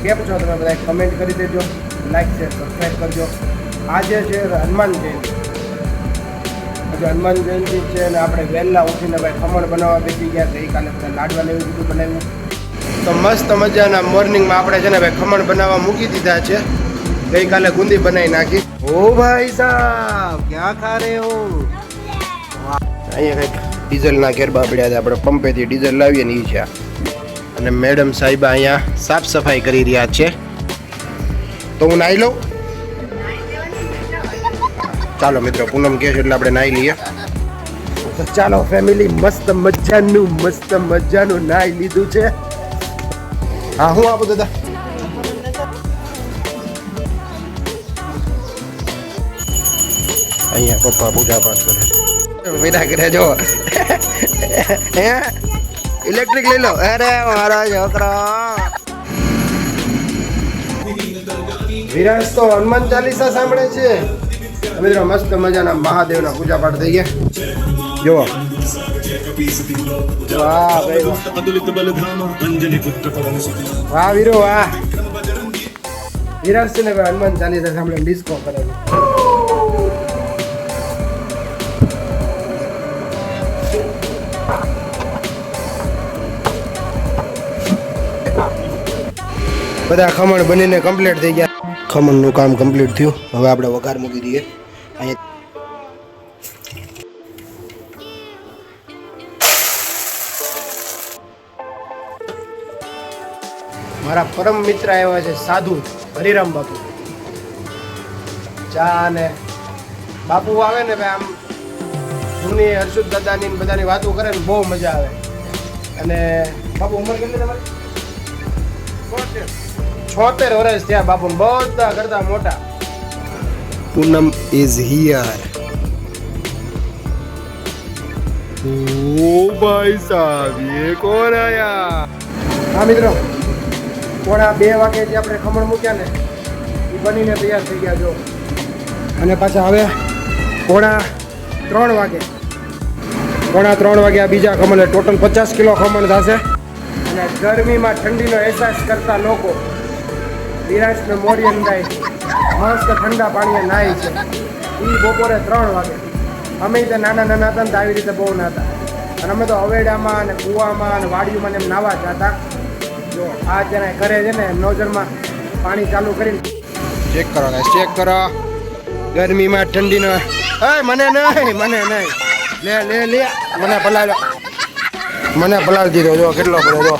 કેમ છો તમે બધા કમેન્ટ કરી દેજો, લાઈક શેર સબસ્ક્રાઈબ કરજો. આજે છે હનુમાન જયંતિ. આજે હનુમાન જયંતિ છે અને આપણે વહેલા ઉઠીને ભાઈ ખમણ બનાવવા બેસી ગયા. ગઈકાલે બધા લાડવા એવું બધું બનાવ્યું. તો મસ્ત મજાના મોર્નિંગમાં આપણે છે ને ભાઈ ખમણ બનાવવા મૂકી દીધા છે. ગઈકાલે ગુંદી બનાવી નાખી. ઓ ભાઈ સાહેબ ક્યાં ખા રહે હો? અહીંયા કંઈક ડીઝલના ગેરબા પડ્યા છે. આપણે પંપેથી ડીઝલ લાવીએ ને એ છે. અને મેડમ સાહેબ અહીંયા સાફ સફાઈ કરી રહ્યા છે. તો હું નાહી લઉં. ચાલો મિત્રો, પૂનમ કહે છે એટલે આપણે નાહી લઈએ. તો ચાલો ફેમિલી, મસ્ત મજાનું નાહી લીધું છે. હા, હું આપું દાદા. અહીંયા પપ્પા પૂજા પાઠ કરે છે. વિના કરે જો હે ઇલેક્ટ્રિક લઈ લો. અરે મારા છોકરા વિરાજ તો હનુમાન ચાલીસા સાંભળે છે. મિત્રો મસ્ત મજાના મહાદેવના પૂજા પાઠ થઈ ગયા. જો વાહ ભાઈ વાહ વીરો વાહ. વિરાજ છે ને ભાઈ હનુમાન ચાલીસા સાંભળે ડિસ્કો કરે છે. બધા ખમણ બનીને કમ્પ્લીટ થઈ ગયા. ખમણનું કામ કમ્પ્લીટ થયું. હવે આપણે વઘાર મૂકી દઈએ. અહીંયા મારા પરમ મિત્ર આવ્યા છે, સાધુ હરિરામ બાપુ. ચા ને બાપુ આવે ને ભાઈ, આમ જૂની હર્ષુદ દાદાની બધાની વાતો કરે ને બહુ મજા આવે. અને બાપુ ઉંમર કેટલી તમારી? 76 વર્ષ થયા બાપુ, બધા કરતા મોટા. પૂનમ ઇઝ હિયર. ઓ ભાઈ સાહેબ, ये કોણ આયા? હા મિત્રો, 1:30 વાગે જે આપણે ખમણ મૂક્યા ને એ બનીને તૈયાર થઈ ગયા. જો અને પાછા હવે 2:30 વાગે 2:30 વાગે આ બીજા ખમણ, ટોટલ 50 કિલો ખમણ થશે. અને ગરમીમાં ઠંડીનો અહેસાસ કરતા લોકો વિરાજને મોરિયન ગાય મસ્ત ઠંડા પાણીએ નાહી છે. એ બપોરે 3 વાગે. અમે તો નાના હતા ને તો આવી રીતે બહુ નાતા. અને અમે તો હવેડામાં અને કૂવામાં અને વાડીઓમાં એમ નાવા જતા. જો આ જરા ઘરે છે ને નોઝલમાં પાણી ચાલુ કરીને ચેક કરો, ચેક કરો. ગરમીમાં ઠંડીનો મને નહીં લે મને પલાવી દીધો. જો કેટલો પડ્યો જો.